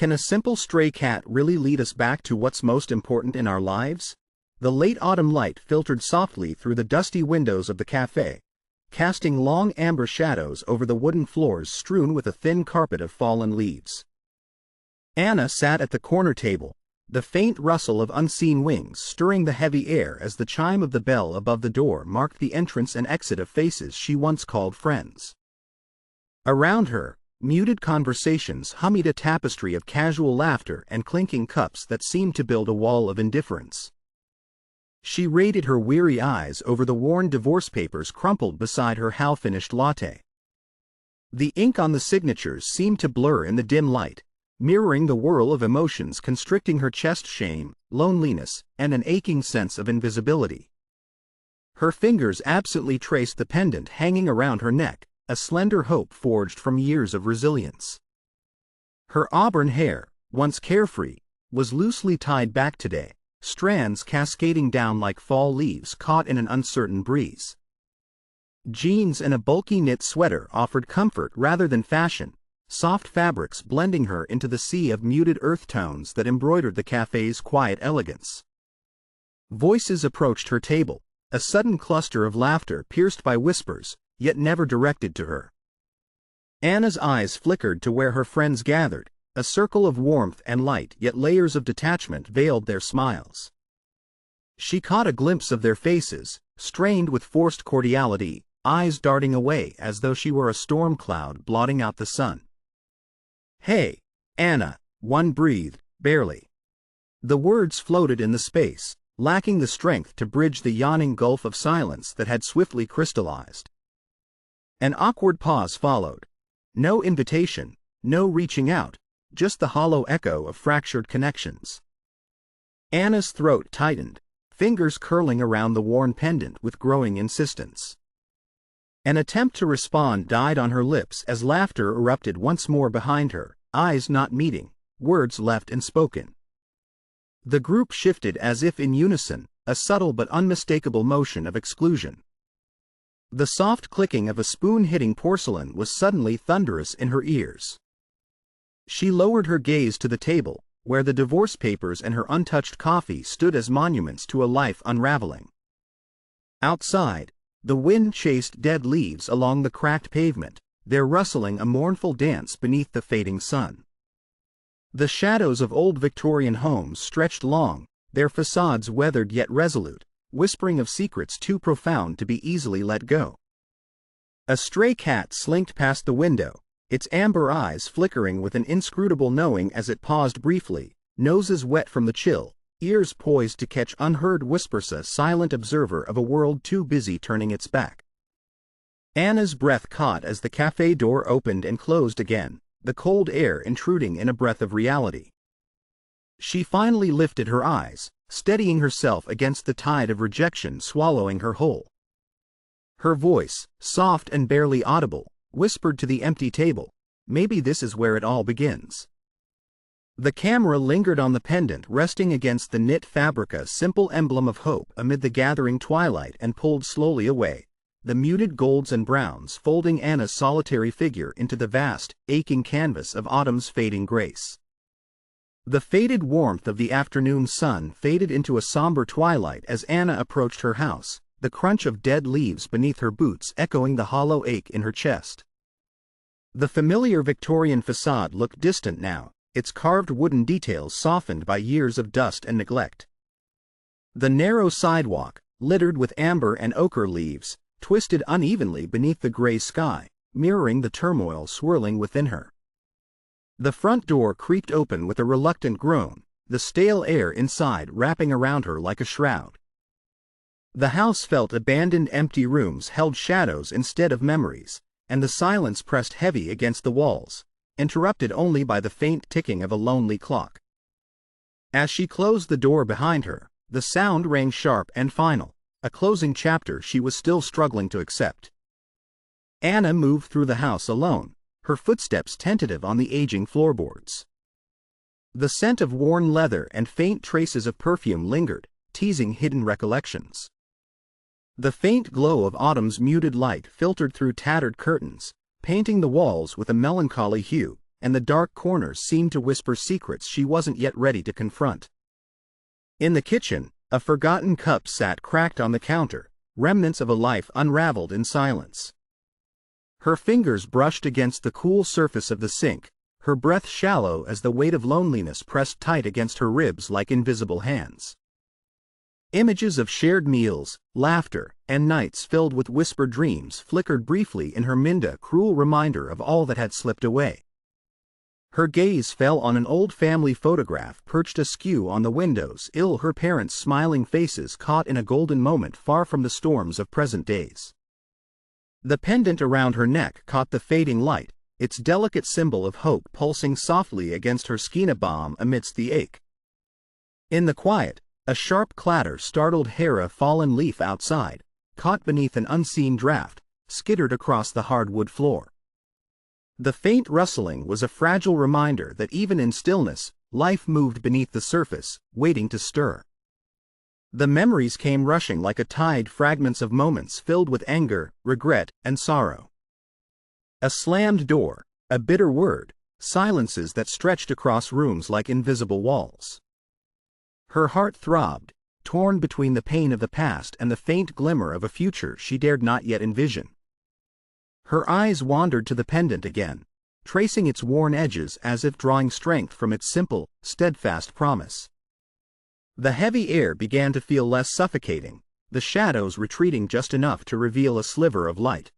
Can a simple stray cat really lead us back to what's most important in our lives? The late autumn light filtered softly through the dusty windows of the cafe, casting long amber shadows over the wooden floors strewn with a thin carpet of fallen leaves. Anna sat at the corner table, the faint rustle of unseen wings stirring the heavy air as the chime of the bell above the door marked the entrance and exit of faces she once called friends. Around her, muted conversations hummied a tapestry of casual laughter and clinking cups that seemed to build a wall of indifference. She raided her weary eyes over the worn divorce papers crumpled beside her half-finished latte. The ink on the signatures seemed to blur in the dim light, mirroring the whirl of emotions constricting her chest: shame, loneliness, and an aching sense of invisibility. Her fingers absently traced the pendant hanging around her neck, a slender hope forged from years of resilience. Her auburn hair, once carefree, was loosely tied back today, strands cascading down like fall leaves caught in an uncertain breeze. Jeans and a bulky knit sweater offered comfort rather than fashion, soft fabrics blending her into the sea of muted earth tones that embroidered the cafe's quiet elegance. Voices approached her table, a sudden cluster of laughter pierced by whispers, yet never directed to her. Anna's eyes flickered to where her friends gathered, a circle of warmth and light, yet layers of detachment veiled their smiles. She caught a glimpse of their faces, strained with forced cordiality, eyes darting away as though she were a storm cloud blotting out the sun. "Hey, Anna," one breathed, barely. The words floated in the space, lacking the strength to bridge the yawning gulf of silence that had swiftly crystallized. An awkward pause followed. No invitation, no reaching out, just the hollow echo of fractured connections. Anna's throat tightened, fingers curling around the worn pendant with growing insistence. An attempt to respond died on her lips as laughter erupted once more behind her, eyes not meeting, words left unspoken. The group shifted as if in unison, a subtle but unmistakable motion of exclusion. The soft clicking of a spoon hitting porcelain was suddenly thunderous in her ears. She lowered her gaze to the table, where the divorce papers and her untouched coffee stood as monuments to a life unraveling. Outside, the wind chased dead leaves along the cracked pavement, their rustling a mournful dance beneath the fading sun. The shadows of old Victorian homes stretched long, their facades weathered yet resolute, whispering of secrets too profound to be easily let go. A stray cat slinked past the window, its amber eyes flickering with an inscrutable knowing as it paused briefly, noses wet from the chill, ears poised to catch unheard whispers, a silent observer of a world too busy turning its back. Anna's breath caught as the cafe door opened and closed again, the cold air intruding in a breath of reality. She finally lifted her eyes, steadying herself against the tide of rejection swallowing her whole. Her voice, soft and barely audible, whispered to the empty table, "Maybe this is where it all begins." The camera lingered on the pendant resting against the knit fabric, a simple emblem of hope amid the gathering twilight, and pulled slowly away, the muted golds and browns folding Anna's solitary figure into the vast, aching canvas of autumn's fading grace. The faded warmth of the afternoon sun faded into a somber twilight as Anna approached her house, the crunch of dead leaves beneath her boots echoing the hollow ache in her chest. The familiar Victorian facade looked distant now, its carved wooden details softened by years of dust and neglect. The narrow sidewalk, littered with amber and ochre leaves, twisted unevenly beneath the gray sky, mirroring the turmoil swirling within her. The front door creaked open with a reluctant groan, the stale air inside wrapping around her like a shroud. The house felt abandoned. Empty rooms held shadows instead of memories, and the silence pressed heavy against the walls, interrupted only by the faint ticking of a lonely clock. As she closed the door behind her, the sound rang sharp and final, a closing chapter she was still struggling to accept. Anna moved through the house alone, her footsteps tentative on the aging floorboards. The scent of worn leather and faint traces of perfume lingered, teasing hidden recollections. The faint glow of autumn's muted light filtered through tattered curtains, painting the walls with a melancholy hue, and the dark corners seemed to whisper secrets she wasn't yet ready to confront. In the kitchen, a forgotten cup sat cracked on the counter, remnants of a life unraveled in silence. Her fingers brushed against the cool surface of the sink, her breath shallow as the weight of loneliness pressed tight against her ribs like invisible hands. Images of shared meals, laughter, and nights filled with whispered dreams flickered briefly in her mind, a cruel reminder of all that had slipped away. Her gaze fell on an old family photograph perched askew on the windows, her parents' smiling faces caught in a golden moment far from the storms of present days. The pendant around her neck caught the fading light, its delicate symbol of hope pulsing softly against her skeina balm amidst the ache. In the quiet, a sharp clatter startled Hera. A fallen leaf outside, caught beneath an unseen draft, skittered across the hardwood floor. The faint rustling was a fragile reminder that even in stillness, life moved beneath the surface, waiting to stir. The memories came rushing like a tide, fragments of moments filled with anger, regret, and sorrow. A slammed door, a bitter word, silences that stretched across rooms like invisible walls. Her heart throbbed, torn between the pain of the past and the faint glimmer of a future she dared not yet envision. Her eyes wandered to the pendant again, tracing its worn edges as if drawing strength from its simple, steadfast promise. The heavy air began to feel less suffocating, the shadows retreating just enough to reveal a sliver of light.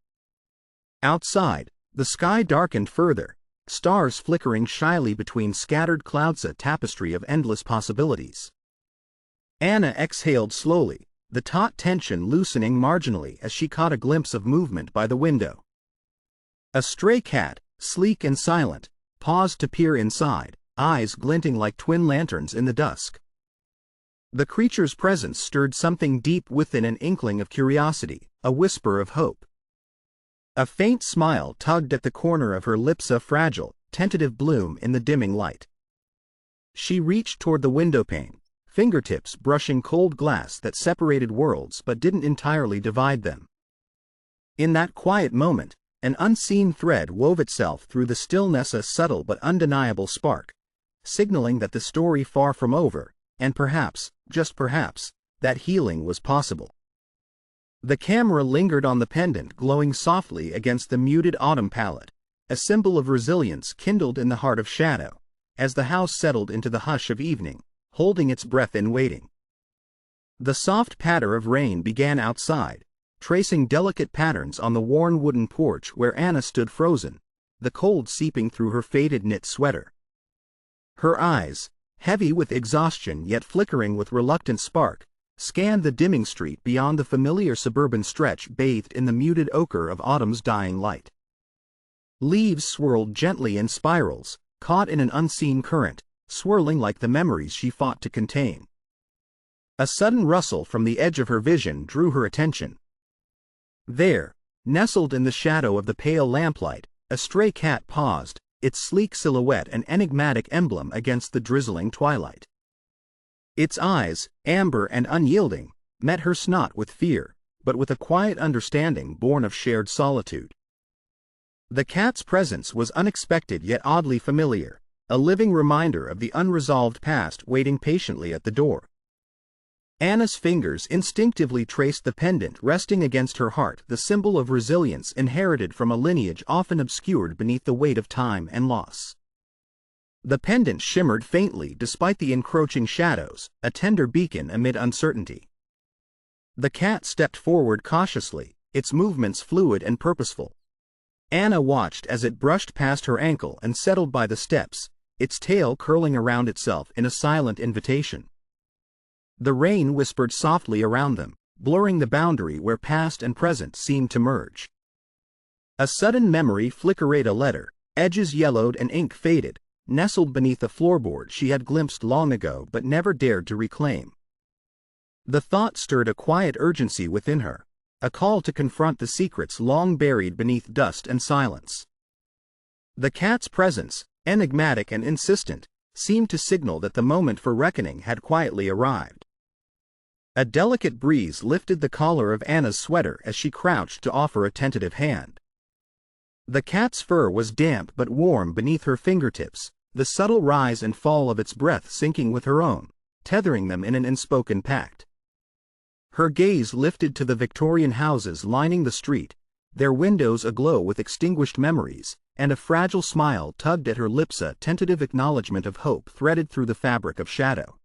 Outside, the sky darkened further, stars flickering shyly between scattered clouds, a tapestry of endless possibilities. Anna exhaled slowly, the taut tension loosening marginally as she caught a glimpse of movement by the window. A stray cat, sleek and silent, paused to peer inside, eyes glinting like twin lanterns in the dusk. The creature's presence stirred something deep within, an inkling of curiosity, a whisper of hope. A faint smile tugged at the corner of her lips, a fragile, tentative bloom in the dimming light. She reached toward the windowpane, fingertips brushing cold glass that separated worlds but didn't entirely divide them. In that quiet moment, an unseen thread wove itself through the stillness, a subtle but undeniable spark, signaling that the story far from over, and perhaps, just perhaps, that healing was possible. The camera lingered on the pendant, glowing softly against the muted autumn palette, a symbol of resilience kindled in the heart of shadow, as the house settled into the hush of evening, holding its breath in waiting. The soft patter of rain began outside, tracing delicate patterns on the worn wooden porch where Anna stood frozen, the cold seeping through her faded knit sweater. Her eyes, heavy with exhaustion yet flickering with reluctant spark, scanned the dimming street beyond the familiar suburban stretch bathed in the muted ochre of autumn's dying light. Leaves swirled gently in spirals, caught in an unseen current, swirling like the memories she fought to contain. A sudden rustle from the edge of her vision drew her attention. There, nestled in the shadow of the pale lamplight, a stray cat paused, its sleek silhouette an enigmatic emblem against the drizzling twilight. Its eyes, amber and unyielding, met hers not with fear, but with a quiet understanding born of shared solitude. The cat's presence was unexpected yet oddly familiar, a living reminder of the unresolved past waiting patiently at the door. Anna's fingers instinctively traced the pendant resting against her heart, the symbol of resilience inherited from a lineage often obscured beneath the weight of time and loss. The pendant shimmered faintly despite the encroaching shadows, a tender beacon amid uncertainty. The cat stepped forward cautiously, its movements fluid and purposeful. Anna watched as it brushed past her ankle and settled by the steps, its tail curling around itself in a silent invitation. The rain whispered softly around them, blurring the boundary where past and present seemed to merge. A sudden memory flickered, a letter, edges yellowed and ink faded, nestled beneath a floorboard she had glimpsed long ago but never dared to reclaim. The thought stirred a quiet urgency within her, a call to confront the secrets long buried beneath dust and silence. The cat's presence, enigmatic and insistent, seemed to signal that the moment for reckoning had quietly arrived. A delicate breeze lifted the collar of Anna's sweater as she crouched to offer a tentative hand. The cat's fur was damp but warm beneath her fingertips, the subtle rise and fall of its breath syncing with her own, tethering them in an unspoken pact. Her gaze lifted to the Victorian houses lining the street, their windows aglow with extinguished memories, and a fragile smile tugged at her lips, a tentative acknowledgement of hope threaded through the fabric of shadow.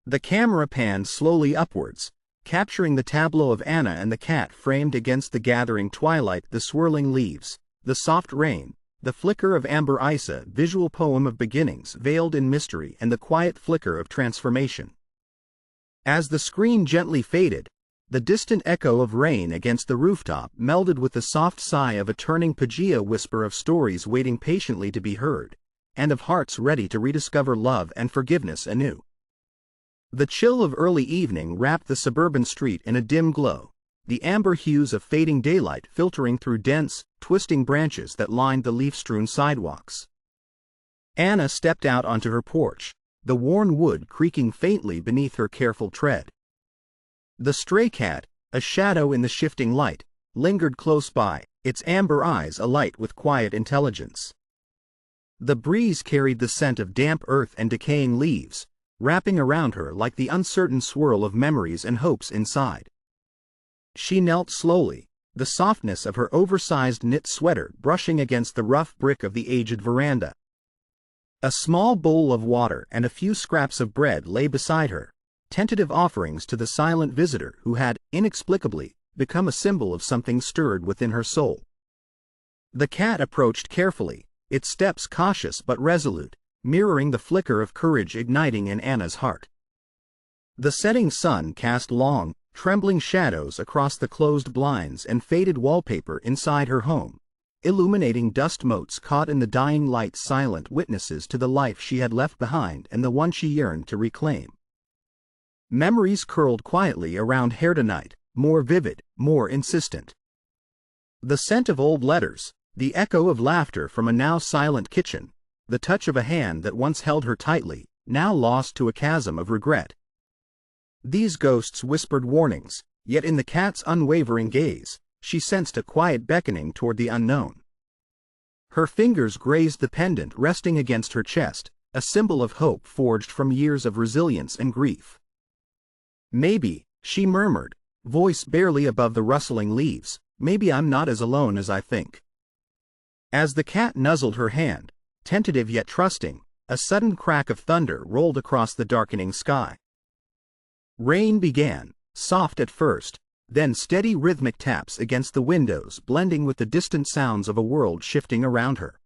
The camera panned slowly upwards, capturing the tableau of Anna and the cat framed against the gathering twilight, the swirling leaves, the soft rain, the flicker of amber ice, a visual poem of beginnings veiled in mystery and the quiet flicker of transformation. As the screen gently faded, the distant echo of rain against the rooftop melded with the soft sigh of a turning Pangea, whisper of stories waiting patiently to be heard, and of hearts ready to rediscover love and forgiveness anew. The chill of early evening wrapped the suburban street in a dim glow, the amber hues of fading daylight filtering through dense, twisting branches that lined the leaf-strewn sidewalks. Anna stepped out onto her porch, the worn wood creaking faintly beneath her careful tread. The stray cat, a shadow in the shifting light, lingered close by, its amber eyes alight with quiet intelligence. The breeze carried the scent of damp earth and decaying leaves, wrapping around her like the uncertain swirl of memories and hopes inside. She knelt slowly, the softness of her oversized knit sweater brushing against the rough brick of the aged veranda. A small bowl of water and a few scraps of bread lay beside her, tentative offerings to the silent visitor who had, inexplicably, become a symbol of something stirred within her soul. The cat approached carefully, its steps cautious but resolute, mirroring the flicker of courage igniting in Anna's heart. The setting sun cast long, trembling shadows across the closed blinds and faded wallpaper inside her home, illuminating dust motes caught in the dying light, silent witnesses to the life she had left behind and the one she yearned to reclaim. Memories curled quietly around hair tonight, more vivid, more insistent. The scent of old letters, the echo of laughter from a now silent kitchen, the touch of a hand that once held her tightly, now lost to a chasm of regret. These ghosts whispered warnings, yet in the cat's unwavering gaze, she sensed a quiet beckoning toward the unknown. Her fingers grazed the pendant resting against her chest, a symbol of hope forged from years of resilience and grief. "Maybe," she murmured, voice barely above the rustling leaves, "maybe I'm not as alone as I think." As the cat nuzzled her hand, tentative yet trusting, a sudden crack of thunder rolled across the darkening sky. Rain began, soft at first, then steady rhythmic taps against the windows blending with the distant sounds of a world shifting around her.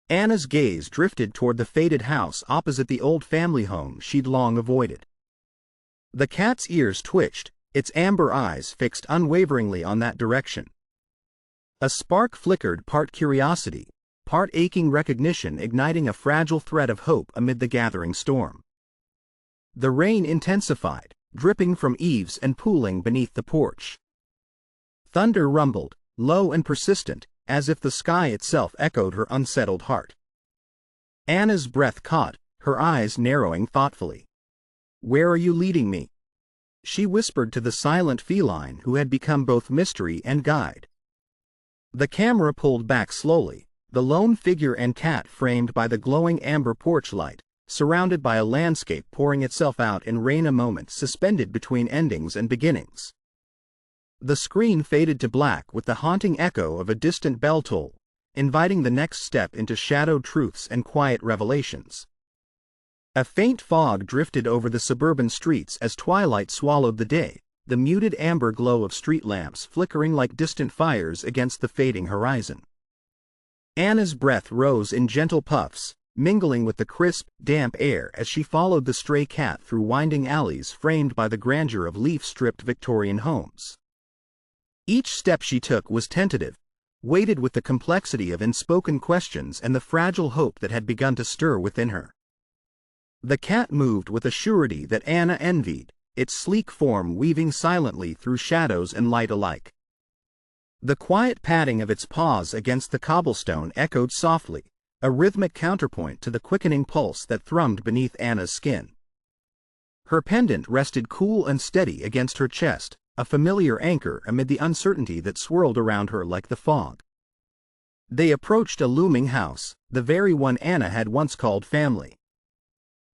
Anna's gaze drifted toward the faded house opposite the old family home she'd long avoided. The cat's ears twitched, its amber eyes fixed unwaveringly on that direction. A spark flickered, part curiosity, part aching recognition, igniting a fragile thread of hope amid the gathering storm. The rain intensified, dripping from eaves and pooling beneath the porch. Thunder rumbled, low and persistent, as if the sky itself echoed her unsettled heart. Anna's breath caught, her eyes narrowing thoughtfully. "Where are you leading me?" she whispered to the silent feline who had become both mystery and guide. The camera pulled back slowly, the lone figure and cat framed by the glowing amber porch light, surrounded by a landscape pouring itself out in rain, a moment suspended between endings and beginnings. The screen faded to black with the haunting echo of a distant bell toll, inviting the next step into shadowed truths and quiet revelations. A faint fog drifted over the suburban streets as twilight swallowed the day, the muted amber glow of street lamps flickering like distant fires against the fading horizon. Anna's breath rose in gentle puffs, mingling with the crisp, damp air as she followed the stray cat through winding alleys framed by the grandeur of leaf-stripped Victorian homes. Each step she took was tentative, weighted with the complexity of unspoken questions and the fragile hope that had begun to stir within her. The cat moved with a surety that Anna envied, its sleek form weaving silently through shadows and light alike. The quiet padding of its paws against the cobblestone echoed softly, a rhythmic counterpoint to the quickening pulse that thrummed beneath Anna's skin. Her pendant rested cool and steady against her chest, a familiar anchor amid the uncertainty that swirled around her like the fog. They approached a looming house, the very one Anna had once called family.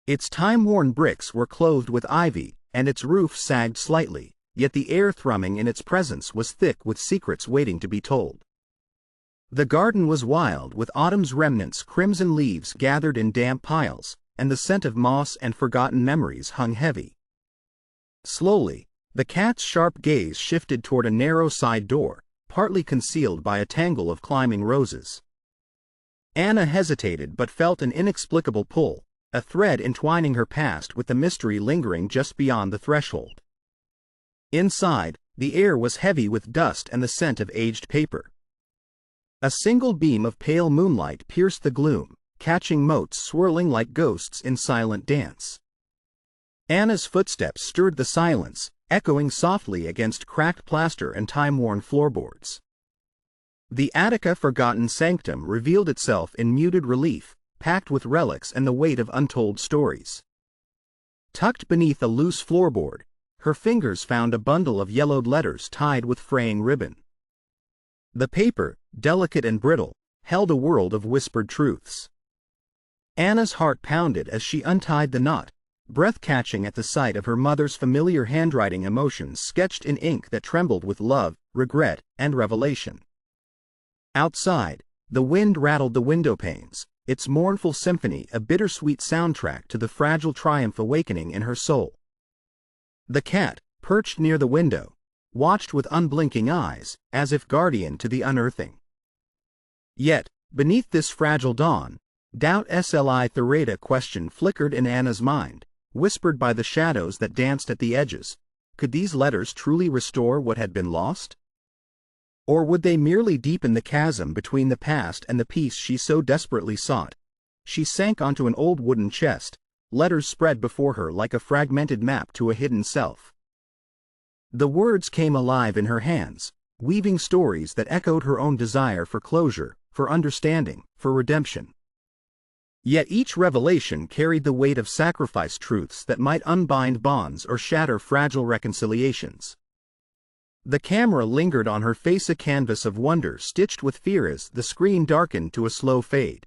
Its time-worn bricks were clothed with ivy, and its roof sagged slightly, yet the air thrumming in its presence was thick with secrets waiting to be told. The garden was wild with autumn's remnants, crimson leaves gathered in damp piles, and the scent of moss and forgotten memories hung heavy. Slowly, the cat's sharp gaze shifted toward a narrow side door, partly concealed by a tangle of climbing roses. Anna hesitated but felt an inexplicable pull, a thread entwining her past with the mystery lingering just beyond the threshold. Inside, the air was heavy with dust and the scent of aged paper. A single beam of pale moonlight pierced the gloom, catching motes swirling like ghosts in silent dance. Anna's footsteps stirred the silence, echoing softly against cracked plaster and time-worn floorboards. The Attica forgotten sanctum revealed itself in muted relief, packed with relics and the weight of untold stories. Tucked beneath a loose floorboard, her fingers found a bundle of yellowed letters tied with fraying ribbon. The paper, delicate and brittle, held a world of whispered truths. Anna's heart pounded as she untied the knot, breath-catching at the sight of her mother's familiar handwriting, emotions sketched in ink that trembled with love, regret, and revelation. Outside, the wind rattled the window panes, its mournful symphony a bittersweet soundtrack to the fragile triumph awakening in her soul. The cat, perched near the window, watched with unblinking eyes, as if guardian to the unearthing. Yet, beneath this fragile dawn, doubt sli theta question flickered in Anna's mind, whispered by the shadows that danced at the edges. Could these letters truly restore what had been lost? Or would they merely deepen the chasm between the past and the peace she so desperately sought? She sank onto an old wooden chest, letters spread before her like a fragmented map to a hidden self. The words came alive in her hands, weaving stories that echoed her own desire for closure, for understanding, for redemption. Yet each revelation carried the weight of sacrifice, truths that might unbind bonds or shatter fragile reconciliations. The camera lingered on her face, a canvas of wonder stitched with fear as the screen darkened to a slow fade.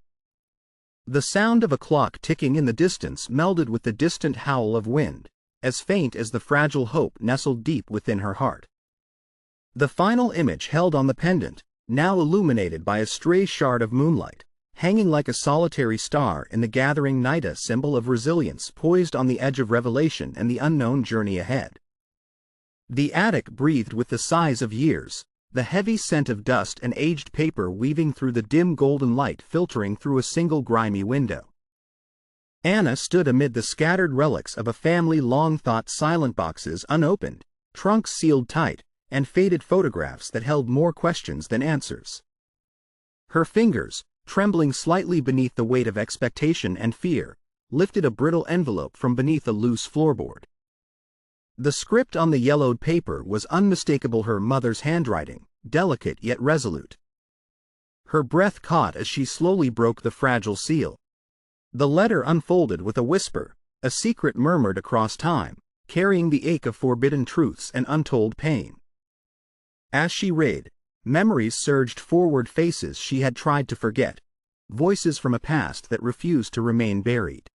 The sound of a clock ticking in the distance melded with the distant howl of wind, as faint as the fragile hope nestled deep within her heart. The final image held on the pendant, now illuminated by a stray shard of moonlight, hanging like a solitary star in the gathering night, a symbol of resilience poised on the edge of revelation and the unknown journey ahead. The attic breathed with the sighs of years, the heavy scent of dust and aged paper weaving through the dim golden light filtering through a single grimy window. Anna stood amid the scattered relics of a family long thought, silent boxes unopened, trunks sealed tight, and faded photographs that held more questions than answers. Her fingers, trembling slightly beneath the weight of expectation and fear, lifted a brittle envelope from beneath a loose floorboard. The script on the yellowed paper was unmistakable, her mother's handwriting, delicate yet resolute. Her breath caught as she slowly broke the fragile seal. The letter unfolded with a whisper, a secret murmured across time, carrying the ache of forbidden truths and untold pain. As she read, memories surged forward, faces she had tried to forget, voices from a past that refused to remain buried.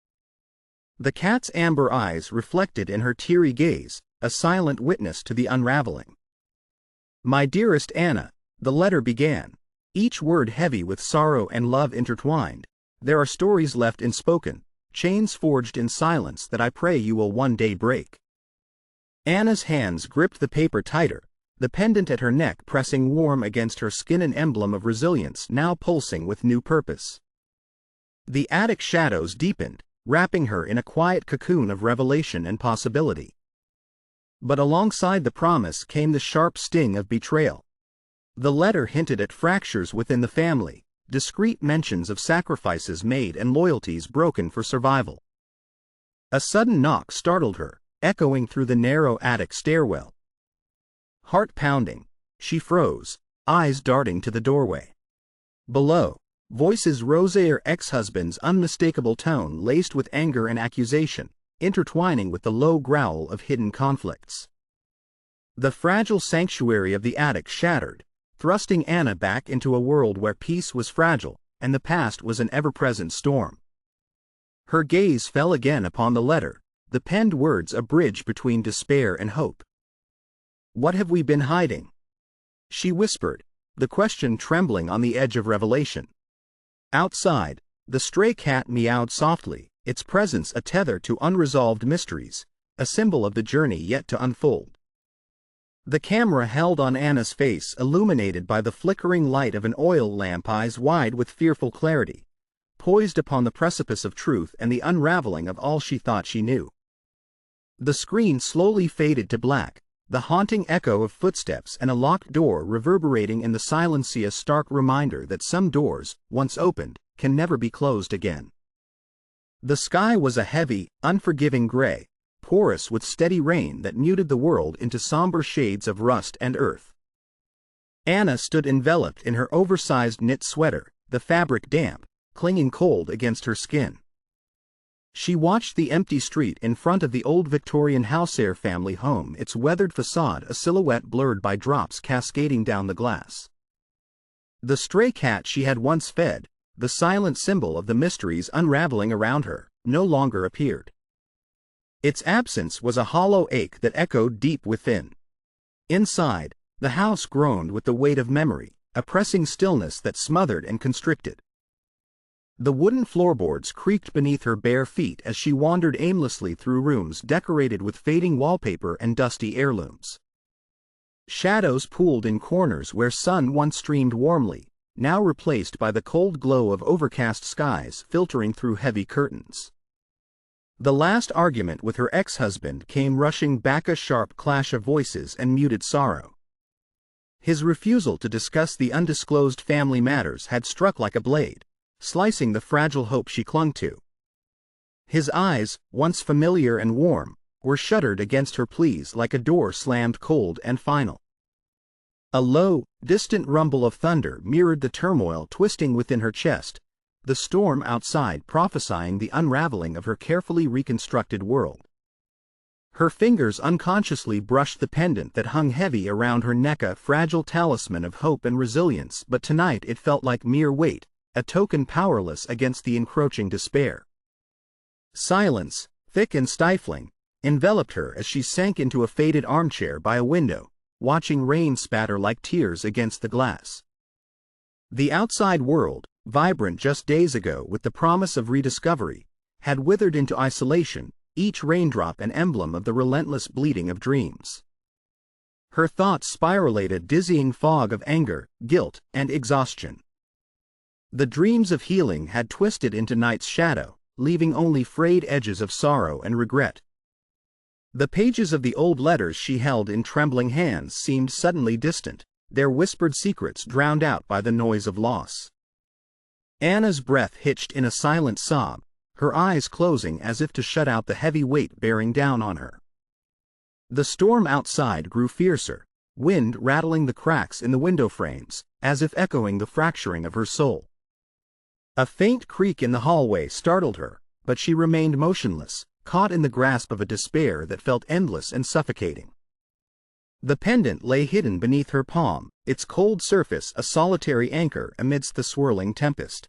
The cat's amber eyes reflected in her teary gaze, a silent witness to the unraveling. "My dearest Anna," the letter began, each word heavy with sorrow and love intertwined, "there are stories left unspoken, chains forged in silence that I pray you will one day break." Anna's hands gripped the paper tighter, the pendant at her neck pressing warm against her skin, an emblem of resilience now pulsing with new purpose. The attic shadows deepened, wrapping her in a quiet cocoon of revelation and possibility. But alongside the promise came the sharp sting of betrayal. The letter hinted at fractures within the family, discreet mentions of sacrifices made and loyalties broken for survival. A sudden knock startled her, echoing through the narrow attic stairwell. Heart pounding, she froze, eyes darting to the doorway. Below, voices rose, her ex-husband's unmistakable tone laced with anger and accusation, intertwining with the low growl of hidden conflicts. The fragile sanctuary of the attic shattered, thrusting Anna back into a world where peace was fragile, and the past was an ever-present storm. Her gaze fell again upon the letter, the penned words a bridge between despair and hope. "What have we been hiding?" she whispered, the question trembling on the edge of revelation. Outside, the stray cat meowed softly, its presence a tether to unresolved mysteries, a symbol of the journey yet to unfold. The camera held on Anna's face, illuminated by the flickering light of an oil lamp, eyes wide with fearful clarity, poised upon the precipice of truth and the unraveling of all she thought she knew. The screen slowly faded to black, the haunting echo of footsteps and a locked door reverberating in the silence, a stark reminder that some doors, once opened, can never be closed again. The sky was a heavy, unforgiving gray, porous with steady rain that muted the world into somber shades of rust and earth. Anna stood enveloped in her oversized knit sweater, the fabric damp, clinging cold against her skin. She watched the empty street in front of the old Victorian Hauser family home, its weathered facade a silhouette blurred by drops cascading down the glass. The stray cat she had once fed, the silent symbol of the mysteries unraveling around her, no longer appeared. Its absence was a hollow ache that echoed deep within. Inside, the house groaned with the weight of memory, a pressing stillness that smothered and constricted. The wooden floorboards creaked beneath her bare feet as she wandered aimlessly through rooms decorated with fading wallpaper and dusty heirlooms. Shadows pooled in corners where sun once streamed warmly, now replaced by the cold glow of overcast skies filtering through heavy curtains. The last argument with her ex-husband came rushing back, a sharp clash of voices and muted sorrow. His refusal to discuss the undisclosed family matters had struck like a blade, slicing the fragile hope she clung to. His eyes, once familiar and warm, were shuttered against her pleas like a door slammed cold and final. A low, distant rumble of thunder mirrored the turmoil twisting within her chest, the storm outside prophesying the unraveling of her carefully reconstructed world. Her fingers unconsciously brushed the pendant that hung heavy around her neck, a fragile talisman of hope and resilience, but tonight it felt like mere weight, a token powerless against the encroaching despair. Silence, thick and stifling, enveloped her as she sank into a faded armchair by a window, watching rain spatter like tears against the glass. The outside world, vibrant just days ago with the promise of rediscovery, had withered into isolation, each raindrop an emblem of the relentless bleeding of dreams. Her thoughts spiraled, a dizzying fog of anger, guilt, and exhaustion. The dreams of healing had twisted into night's shadow, leaving only frayed edges of sorrow and regret. The pages of the old letters she held in trembling hands seemed suddenly distant, their whispered secrets drowned out by the noise of loss. Anna's breath hitched in a silent sob, her eyes closing as if to shut out the heavy weight bearing down on her. The storm outside grew fiercer, wind rattling the cracks in the window frames, as if echoing the fracturing of her soul. A faint creak in the hallway startled her, but she remained motionless, caught in the grasp of a despair that felt endless and suffocating. The pendant lay hidden beneath her palm, its cold surface a solitary anchor amidst the swirling tempest.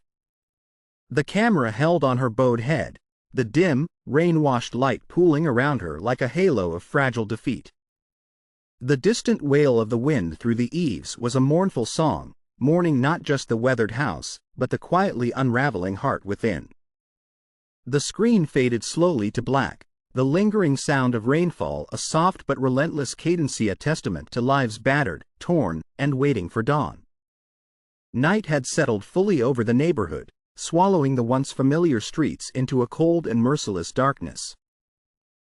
The camera held on her bowed head, the dim, rain-washed light pooling around her like a halo of fragile defeat. The distant wail of the wind through the eaves was a mournful song, mourning not just the weathered house, but the quietly unraveling heart within. The screen faded slowly to black, the lingering sound of rainfall a soft but relentless cadence, a testament to lives battered, torn, and waiting for dawn. Night had settled fully over the neighborhood, swallowing the once familiar streets into a cold and merciless darkness.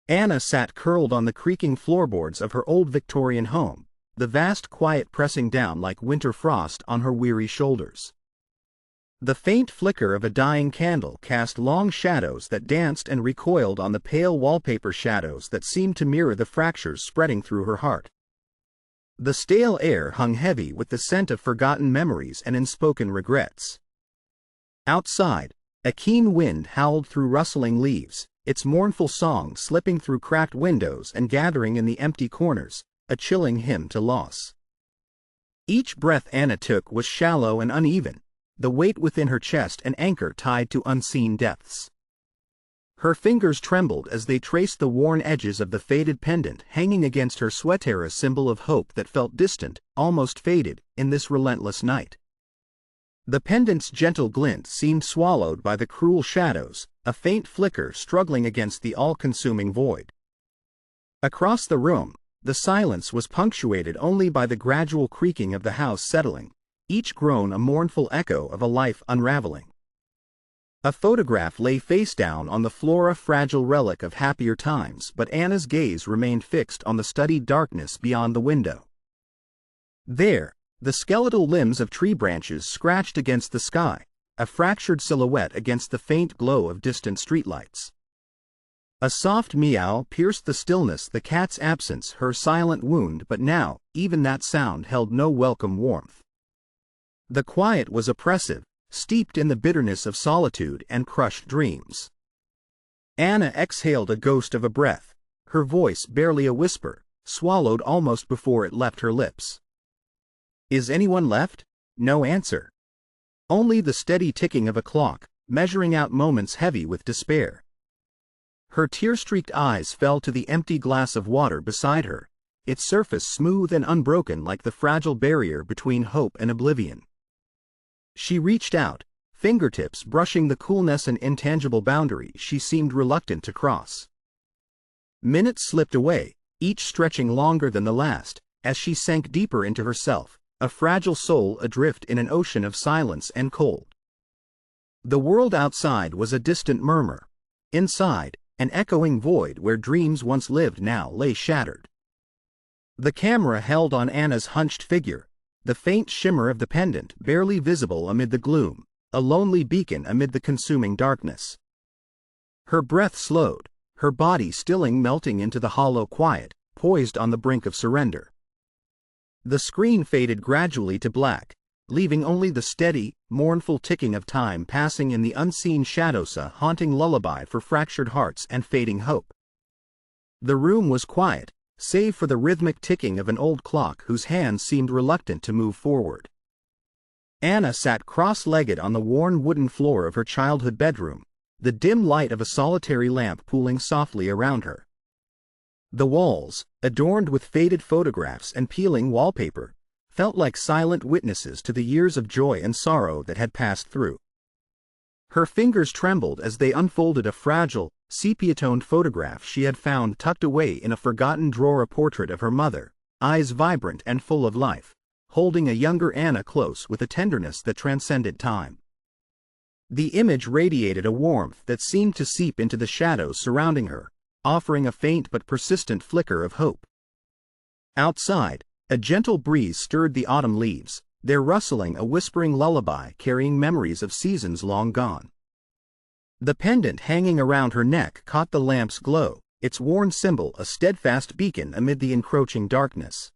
Anna sat curled on the creaking floorboards of her old Victorian home, the vast quiet pressing down like winter frost on her weary shoulders. The faint flicker of a dying candle cast long shadows that danced and recoiled on the pale wallpaper, shadows that seemed to mirror the fractures spreading through her heart. The stale air hung heavy with the scent of forgotten memories and unspoken regrets. Outside, a keen wind howled through rustling leaves, its mournful song slipping through cracked windows and gathering in the empty corners, a chilling hymn to loss. Each breath Anna took was shallow and uneven, the weight within her chest an anchor tied to unseen depths. Her fingers trembled as they traced the worn edges of the faded pendant hanging against her sweater, a symbol of hope that felt distant, almost faded, in this relentless night. The pendant's gentle glint seemed swallowed by the cruel shadows, a faint flicker struggling against the all-consuming void. Across the room, the silence was punctuated only by the gradual creaking of the house settling, each groan a mournful echo of a life unraveling. A photograph lay face down on the floor, a fragile relic of happier times, but Anna's gaze remained fixed on the studied darkness beyond the window. There, the skeletal limbs of tree branches scratched against the sky, a fractured silhouette against the faint glow of distant streetlights. A soft meow pierced the stillness, the cat's absence her silent wound, but now, even that sound held no welcome warmth. The quiet was oppressive, steeped in the bitterness of solitude and crushed dreams. Anna exhaled a ghost of a breath, her voice barely a whisper, swallowed almost before it left her lips. "Is anyone left?" No answer. Only the steady ticking of a clock, measuring out moments heavy with despair. Her tear-streaked eyes fell to the empty glass of water beside her, its surface smooth and unbroken like the fragile barrier between hope and oblivion. She reached out, fingertips brushing the coolness and intangible boundary she seemed reluctant to cross. Minutes slipped away, each stretching longer than the last, as she sank deeper into herself, a fragile soul adrift in an ocean of silence and cold. The world outside was a distant murmur. Inside, an echoing void where dreams once lived now lay shattered. The camera held on Anna's hunched figure, the faint shimmer of the pendant barely visible amid the gloom, a lonely beacon amid the consuming darkness. Her breath slowed, her body stilling, melting into the hollow quiet, poised on the brink of surrender. The screen faded gradually to black, leaving only the steady, mournful ticking of time passing in the unseen shadows, a haunting lullaby for fractured hearts and fading hope. The room was quiet, save for the rhythmic ticking of an old clock whose hands seemed reluctant to move forward. Anna sat cross-legged on the worn wooden floor of her childhood bedroom, the dim light of a solitary lamp pooling softly around her. The walls, adorned with faded photographs and peeling wallpaper, felt like silent witnesses to the years of joy and sorrow that had passed through. Her fingers trembled as they unfolded a fragile, sepia-toned photograph she had found tucked away in a forgotten drawer, a portrait of her mother, eyes vibrant and full of life, holding a younger Anna close with a tenderness that transcended time. The image radiated a warmth that seemed to seep into the shadows surrounding her, offering a faint but persistent flicker of hope. Outside, a gentle breeze stirred the autumn leaves, their rustling a whispering lullaby carrying memories of seasons long gone. The pendant hanging around her neck caught the lamp's glow, its worn symbol a steadfast beacon amid the encroaching darkness.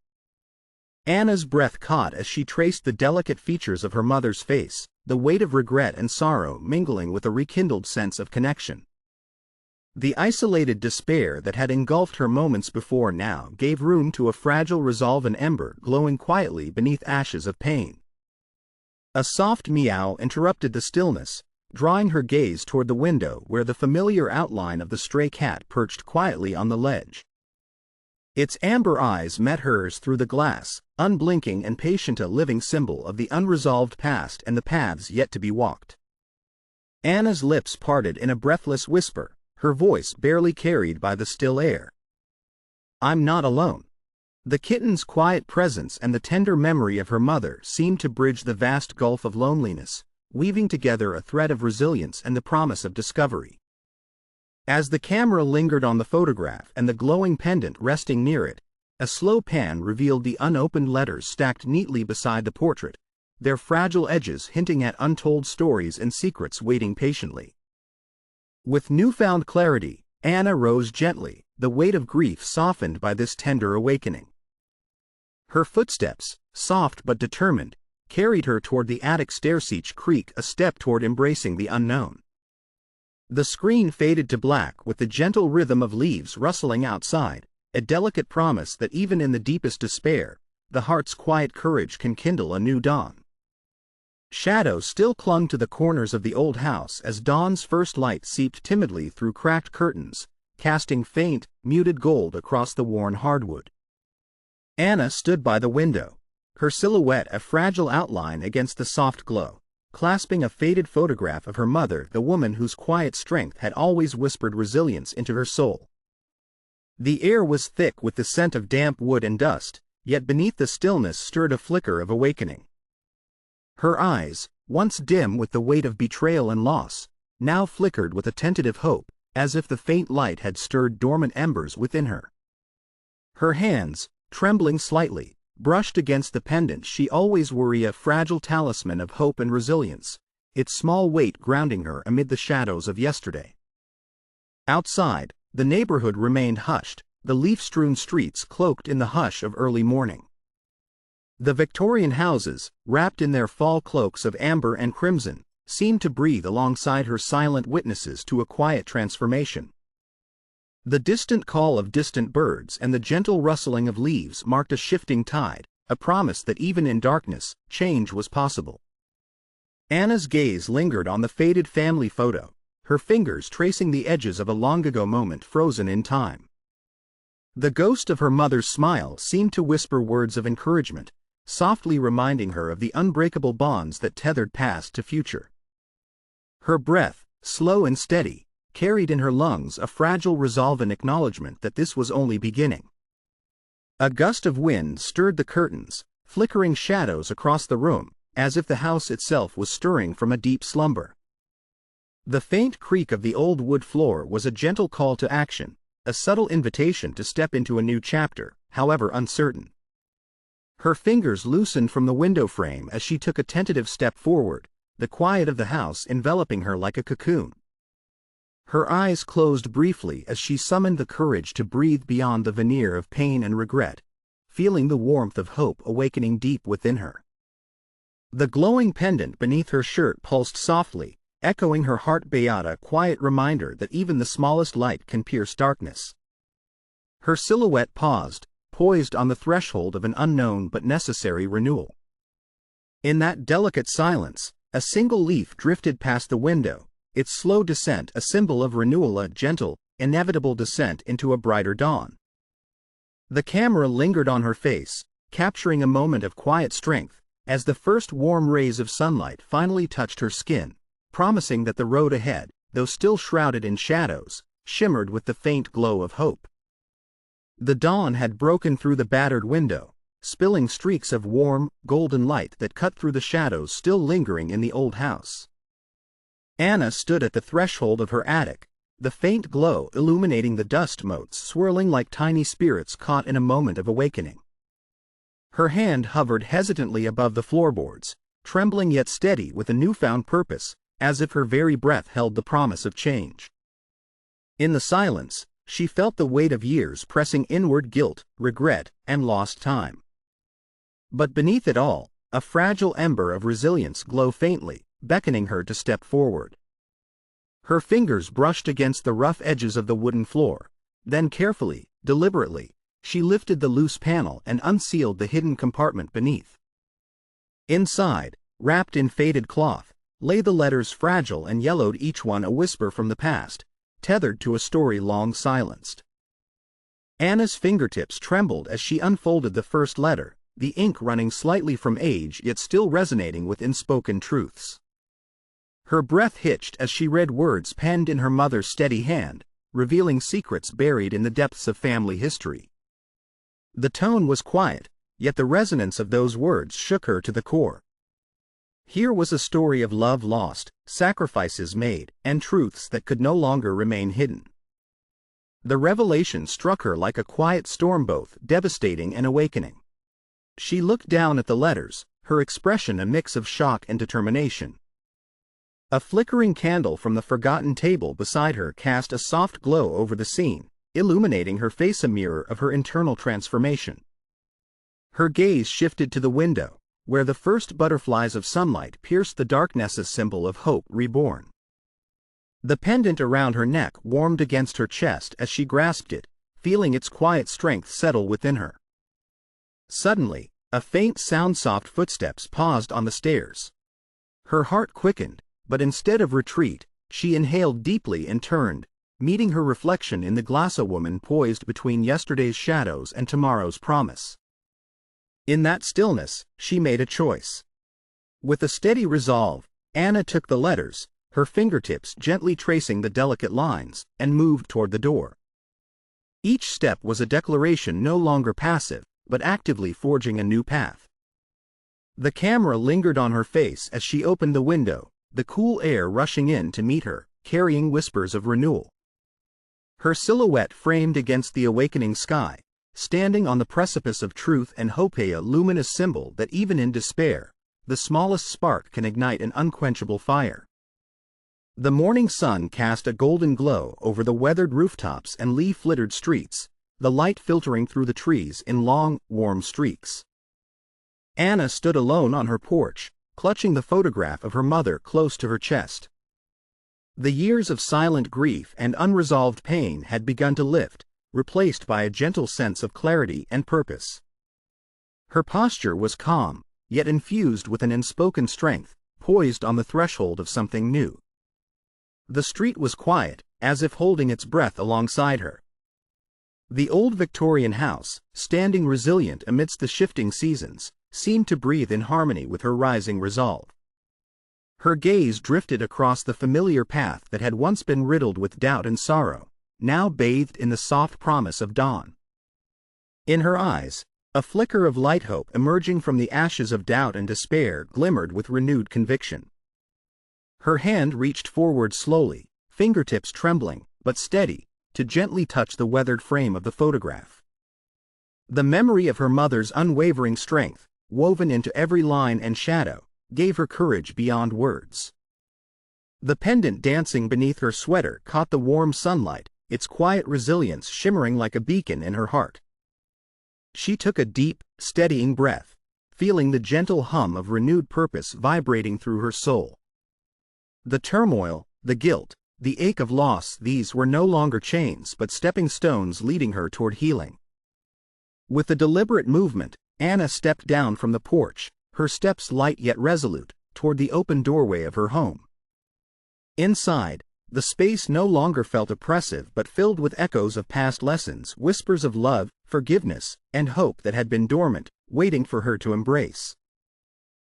Anna's breath caught as she traced the delicate features of her mother's face, the weight of regret and sorrow mingling with a rekindled sense of connection. The isolated despair that had engulfed her moments before now gave room to a fragile resolve, an ember glowing quietly beneath ashes of pain. A soft meow interrupted the stillness, drawing her gaze toward the window where the familiar outline of the stray cat perched quietly on the ledge. Its amber eyes met hers through the glass, unblinking and patient, a living symbol of the unresolved past and the paths yet to be walked. Anna's lips parted in a breathless whisper, her voice barely carried by the still air. "I'm not alone." The kitten's quiet presence and the tender memory of her mother seemed to bridge the vast gulf of loneliness, weaving together a thread of resilience and the promise of discovery. As the camera lingered on the photograph and the glowing pendant resting near it, a slow pan revealed the unopened letters stacked neatly beside the portrait, their fragile edges hinting at untold stories and secrets waiting patiently. With newfound clarity, Anna rose gently, the weight of grief softened by this tender awakening. Her footsteps, soft but determined, carried her toward the attic stairs, each creak a step toward embracing the unknown. The screen faded to black with the gentle rhythm of leaves rustling outside, a delicate promise that even in the deepest despair, the heart's quiet courage can kindle a new dawn. Shadows still clung to the corners of the old house as dawn's first light seeped timidly through cracked curtains, casting faint, muted gold across the worn hardwood. Anna stood by the window, her silhouette a fragile outline against the soft glow, clasping a faded photograph of her mother, the woman whose quiet strength had always whispered resilience into her soul. The air was thick with the scent of damp wood and dust, yet beneath the stillness stirred a flicker of awakening. Her eyes, once dim with the weight of betrayal and loss, now flickered with a tentative hope, as if the faint light had stirred dormant embers within her. Her hands, trembling slightly, brushed against the pendant she always wore, a fragile talisman of hope and resilience, its small weight grounding her amid the shadows of yesterday. Outside, the neighborhood remained hushed, the leaf-strewn streets cloaked in the hush of early morning. The Victorian houses, wrapped in their fall cloaks of amber and crimson, seemed to breathe alongside her, silent witnesses to a quiet transformation. The distant call of distant birds and the gentle rustling of leaves marked a shifting tide, a promise that even in darkness, change was possible. Anna's gaze lingered on the faded family photo, her fingers tracing the edges of a long-ago moment frozen in time. The ghost of her mother's smile seemed to whisper words of encouragement, softly reminding her of the unbreakable bonds that tethered past to future. Her breath, slow and steady, carried in her lungs a fragile resolve and acknowledgement that this was only beginning. A gust of wind stirred the curtains, flickering shadows across the room, as if the house itself was stirring from a deep slumber. The faint creak of the old wood floor was a gentle call to action, a subtle invitation to step into a new chapter, however uncertain. Her fingers loosened from the window frame as she took a tentative step forward, the quiet of the house enveloping her like a cocoon. Her eyes closed briefly as she summoned the courage to breathe beyond the veneer of pain and regret, feeling the warmth of hope awakening deep within her. The glowing pendant beneath her shirt pulsed softly, echoing her heart, a quiet reminder that even the smallest light can pierce darkness. Her silhouette paused, poised on the threshold of an unknown but necessary renewal. In that delicate silence, a single leaf drifted past the window, its slow descent a symbol of renewal, a gentle, inevitable descent into a brighter dawn. The camera lingered on her face, capturing a moment of quiet strength, as the first warm rays of sunlight finally touched her skin, promising that the road ahead, though still shrouded in shadows, shimmered with the faint glow of hope. The dawn had broken through the battered window, spilling streaks of warm, golden light that cut through the shadows still lingering in the old house. Anna stood at the threshold of her attic, the faint glow illuminating the dust motes swirling like tiny spirits caught in a moment of awakening. Her hand hovered hesitantly above the floorboards, trembling yet steady with a newfound purpose, as if her very breath held the promise of change. In the silence, she felt the weight of years pressing inward, guilt, regret, and lost time. But beneath it all, a fragile ember of resilience glowed faintly, beckoning her to step forward. Her fingers brushed against the rough edges of the wooden floor, then carefully, deliberately, she lifted the loose panel and unsealed the hidden compartment beneath. Inside, wrapped in faded cloth, lay the letters, fragile and yellowed, each one a whisper from the past, tethered to a story long silenced. Anna's fingertips trembled as she unfolded the first letter, the ink running slightly from age yet still resonating with unspoken truths. Her breath hitched as she read words penned in her mother's steady hand, revealing secrets buried in the depths of family history. The tone was quiet, yet the resonance of those words shook her to the core. Here was a story of love lost, sacrifices made, and truths that could no longer remain hidden. The revelation struck her like a quiet storm, both devastating and awakening. She looked down at the letters, her expression a mix of shock and determination. A flickering candle from the forgotten table beside her cast a soft glow over the scene, illuminating her face, a mirror of her internal transformation. Her gaze shifted to the window, where the first butterflies of sunlight pierced the darkness, a symbol of hope reborn. The pendant around her neck warmed against her chest as she grasped it, feeling its quiet strength settle within her. Suddenly, A faint soft footsteps paused on the stairs. Her heart quickened, but instead of retreat, she inhaled deeply and turned, meeting her reflection in the glass, a woman poised between yesterday's shadows and tomorrow's promise. In that stillness, she made a choice. With a steady resolve, Anna took the letters, her fingertips gently tracing the delicate lines, and moved toward the door. Each step was a declaration, no longer passive, but actively forging a new path. The camera lingered on her face as she opened the window, the cool air rushing in to meet her, carrying whispers of renewal. Her silhouette framed against the awakening sky, standing on the precipice of truth and hope, a luminous symbol that even in despair, the smallest spark can ignite an unquenchable fire. The morning sun cast a golden glow over the weathered rooftops and leaf-littered streets, the light filtering through the trees in long, warm streaks. Anna stood alone on her porch, clutching the photograph of her mother close to her chest. The years of silent grief and unresolved pain had begun to lift, replaced by a gentle sense of clarity and purpose. Her posture was calm, yet infused with an unspoken strength, poised on the threshold of something new. The street was quiet, as if holding its breath alongside her. The old Victorian house, standing resilient amidst the shifting seasons, seemed to breathe in harmony with her rising resolve. Her gaze drifted across the familiar path that had once been riddled with doubt and sorrow, now bathed in the soft promise of dawn. In her eyes, a flicker of light, hope emerging from the ashes of doubt and despair glimmered with renewed conviction. Her hand reached forward slowly, fingertips trembling, but steady, to gently touch the weathered frame of the photograph. The memory of her mother's unwavering strength, woven into every line and shadow, gave her courage beyond words. The pendant dancing beneath her sweater caught the warm sunlight, its quiet resilience shimmering like a beacon in her heart. She took a deep, steadying breath, feeling the gentle hum of renewed purpose vibrating through her soul. The turmoil, the guilt, the ache of loss, these were no longer chains but stepping stones leading her toward healing. With a deliberate movement, Anna stepped down from the porch, her steps light yet resolute, toward the open doorway of her home. Inside, the space no longer felt oppressive but filled with echoes of past lessons, whispers of love, forgiveness, and hope that had been dormant, waiting for her to embrace.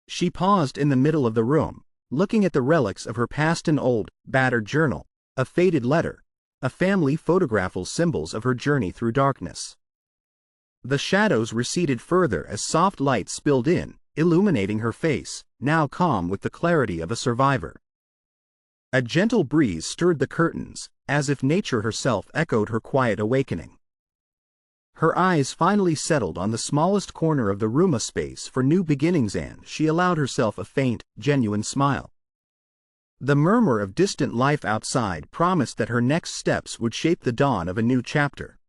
She paused in the middle of the room, looking at the relics of her past, an old, battered journal, a faded letter, a family photograph, symbols of her journey through darkness. The shadows receded further as soft light spilled in, illuminating her face, now calm with the clarity of a survivor. A gentle breeze stirred the curtains, as if nature herself echoed her quiet awakening. Her eyes finally settled on the smallest corner of the room, a space for new beginnings, and she allowed herself a faint, genuine smile. The murmur of distant life outside promised that her next steps would shape the dawn of a new chapter.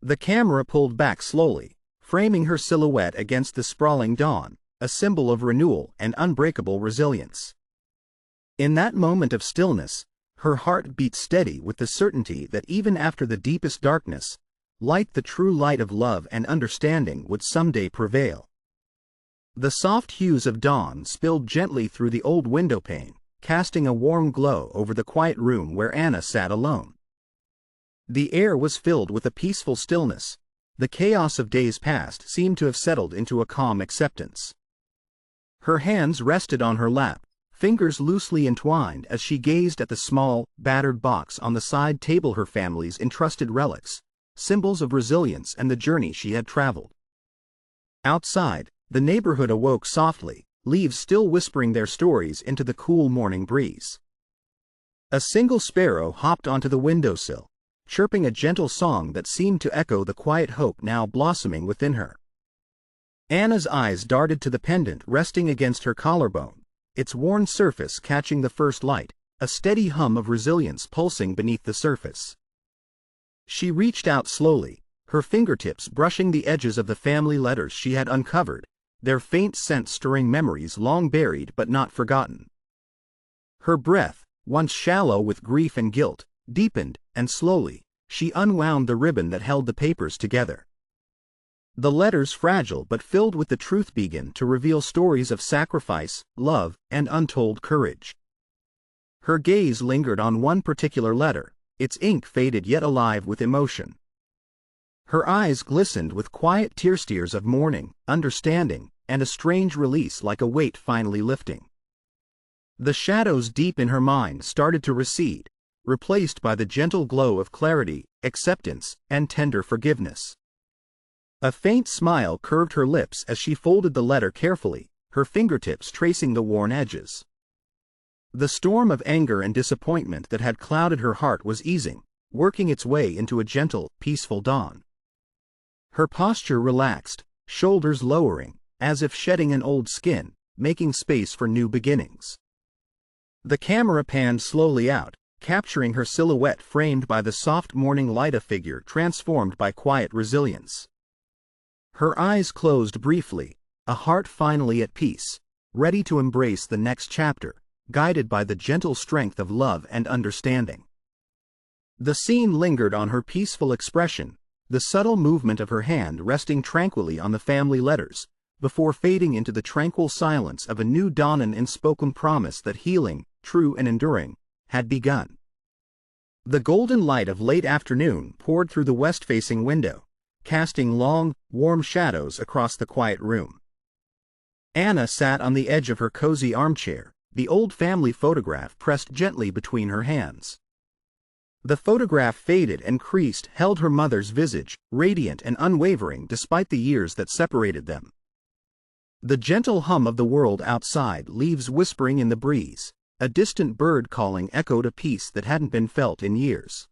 The camera pulled back slowly, framing her silhouette against the sprawling dawn, a symbol of renewal and unbreakable resilience. In that moment of stillness, her heart beat steady with the certainty that even after the deepest darkness, light, the true light of love and understanding, would someday prevail. The soft hues of dawn spilled gently through the old windowpane, casting a warm glow over the quiet room where Anna sat alone. The air was filled with a peaceful stillness. The chaos of days past seemed to have settled into a calm acceptance. Her hands rested on her lap, fingers loosely entwined as she gazed at the small, battered box on the side table, her family's entrusted relics, symbols of resilience and the journey she had traveled. Outside, the neighborhood awoke softly, leaves still whispering their stories into the cool morning breeze. A single sparrow hopped onto the windowsill, chirping a gentle song that seemed to echo the quiet hope now blossoming within her. Anna's eyes darted to the pendant resting against her collarbone, its worn surface catching the first light, a steady hum of resilience pulsing beneath the surface. She reached out slowly, her fingertips brushing the edges of the family letters she had uncovered, their faint scent stirring memories long buried but not forgotten. Her breath, once shallow with grief and guilt, deepened, and slowly, she unwound the ribbon that held the papers together. The letters, fragile but filled with the truth, began to reveal stories of sacrifice, love, and untold courage. Her gaze lingered on one particular letter, its ink faded yet alive with emotion. Her eyes glistened with quiet tears of mourning, understanding, and a strange release, like a weight finally lifting. The shadows deep in her mind started to recede, replaced by the gentle glow of clarity, acceptance, and tender forgiveness. A faint smile curved her lips as she folded the letter carefully, her fingertips tracing the worn edges. The storm of anger and disappointment that had clouded her heart was easing, working its way into a gentle, peaceful dawn. Her posture relaxed, shoulders lowering, as if shedding an old skin, making space for new beginnings. The camera panned slowly out, capturing her silhouette framed by the soft morning light, a figure transformed by quiet resilience. Her eyes closed briefly, a heart finally at peace, ready to embrace the next chapter, guided by the gentle strength of love and understanding. The scene lingered on her peaceful expression, the subtle movement of her hand resting tranquilly on the family letters, before fading into the tranquil silence of a new dawn, an unspoken promise that healing, true and enduring, had begun. The golden light of late afternoon poured through the west-facing window, casting long, warm shadows across the quiet room. Anna sat on the edge of her cozy armchair, the old family photograph pressed gently between her hands. The photograph, faded and creased, held her mother's visage, radiant and unwavering despite the years that separated them. The gentle hum of the world outside, leaves whispering in the breeze, a distant bird calling, echoed a peace that hadn't been felt in years.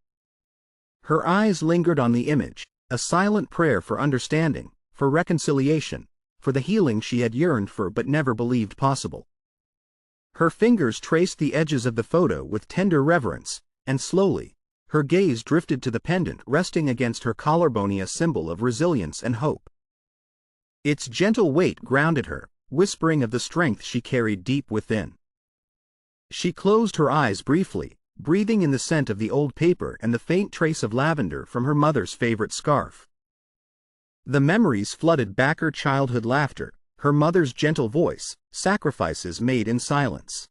Her eyes lingered on the image, a silent prayer for understanding, for reconciliation, for the healing she had yearned for but never believed possible. Her fingers traced the edges of the photo with tender reverence, and slowly, her gaze drifted to the pendant resting against her collarbone, a symbol of resilience and hope. Its gentle weight grounded her, whispering of the strength she carried deep within. She closed her eyes briefly, breathing in the scent of the old paper and the faint trace of lavender from her mother's favorite scarf. The memories flooded back, her childhood laughter, her mother's gentle voice, sacrifices made in silence.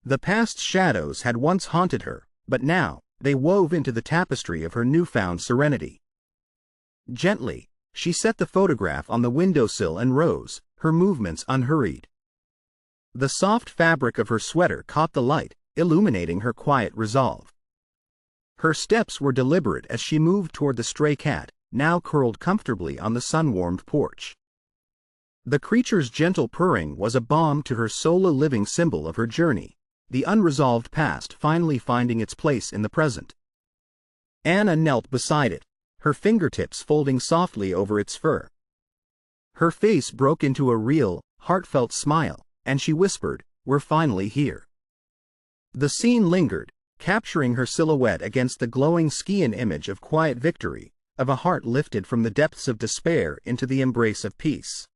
The past's shadows had once haunted her, but now, they wove into the tapestry of her newfound serenity. Gently, she set the photograph on the windowsill and rose, her movements unhurried. The soft fabric of her sweater caught the light, illuminating her quiet resolve. Her steps were deliberate as she moved toward the stray cat, now curled comfortably on the sun-warmed porch. The creature's gentle purring was a balm to her soul, a living symbol of her journey, the unresolved past finally finding its place in the present. Anna knelt beside it, her fingertips folding softly over its fur. Her face broke into a real, heartfelt smile, and she whispered, "We're finally here." The scene lingered, capturing her silhouette against the glowing scion image of quiet victory, of a heart lifted from the depths of despair into the embrace of peace.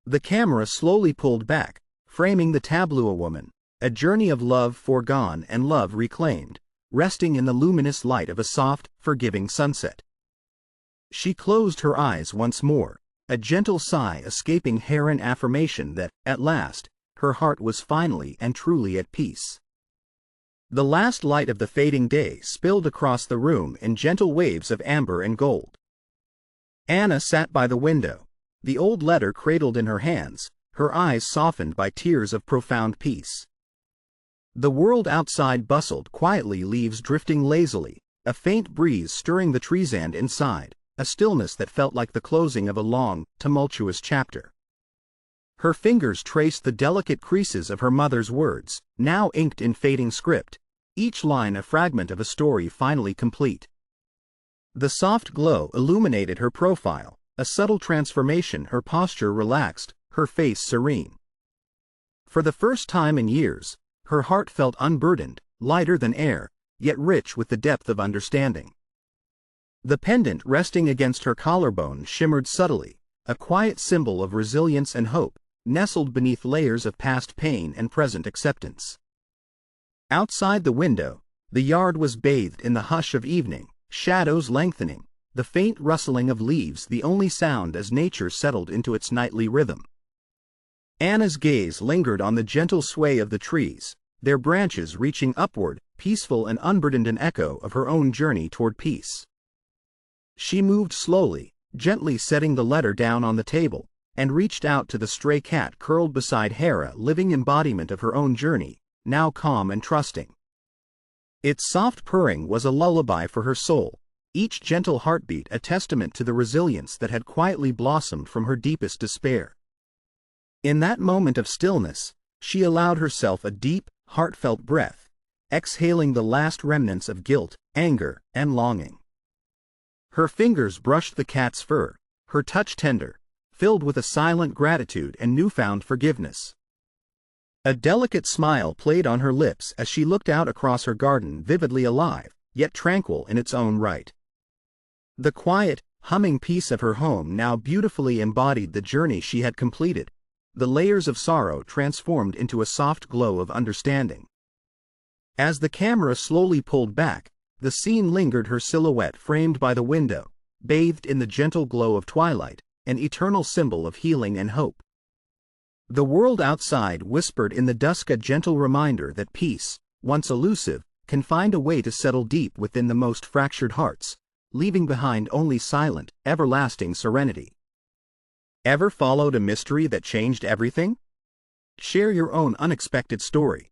The camera slowly pulled back, framing the tableau, a woman, a journey of love foregone and love reclaimed, resting in the luminous light of a soft, forgiving sunset. She closed her eyes once more, a gentle sigh escaping her in affirmation that, at last, her heart was finally and truly at peace. The last light of the fading day spilled across the room in gentle waves of amber and gold. Anna sat by the window, the old letter cradled in her hands, her eyes softened by tears of profound peace. The world outside bustled quietly, leaves drifting lazily, a faint breeze stirring the trees, and inside, a stillness that felt like the closing of a long, tumultuous chapter. Her fingers traced the delicate creases of her mother's words, now inked in fading script, each line a fragment of a story finally complete. The soft glow illuminated her profile, a subtle transformation, her posture relaxed, her face serene. For the first time in years, her heart felt unburdened, lighter than air, yet rich with the depth of understanding. The pendant resting against her collarbone shimmered subtly, a quiet symbol of resilience and hope, nestled beneath layers of past pain and present acceptance. Outside the window, the yard was bathed in the hush of evening, shadows lengthening, the faint rustling of leaves the only sound as nature settled into its nightly rhythm. Anna's gaze lingered on the gentle sway of the trees, their branches reaching upward, peaceful and unburdened, an echo of her own journey toward peace. She moved slowly, gently setting the letter down on the table, and reached out to the stray cat curled beside Hera, living embodiment of her own journey, now calm and trusting. Its soft purring was a lullaby for her soul, each gentle heartbeat a testament to the resilience that had quietly blossomed from her deepest despair. In that moment of stillness, she allowed herself a deep, heartfelt breath, exhaling the last remnants of guilt, anger, and longing. Her fingers brushed the cat's fur, her touch tender, filled with a silent gratitude and newfound forgiveness. A delicate smile played on her lips as she looked out across her garden, vividly alive, yet tranquil in its own right. The quiet, humming peace of her home now beautifully embodied the journey she had completed, the layers of sorrow transformed into a soft glow of understanding. As the camera slowly pulled back, the scene lingered, her silhouette framed by the window, bathed in the gentle glow of twilight, an eternal symbol of healing and hope. The world outside whispered in the dusk, a gentle reminder that peace, once elusive, can find a way to settle deep within the most fractured hearts, leaving behind only silent, everlasting serenity. Ever followed a mystery that changed everything? Share your own unexpected story.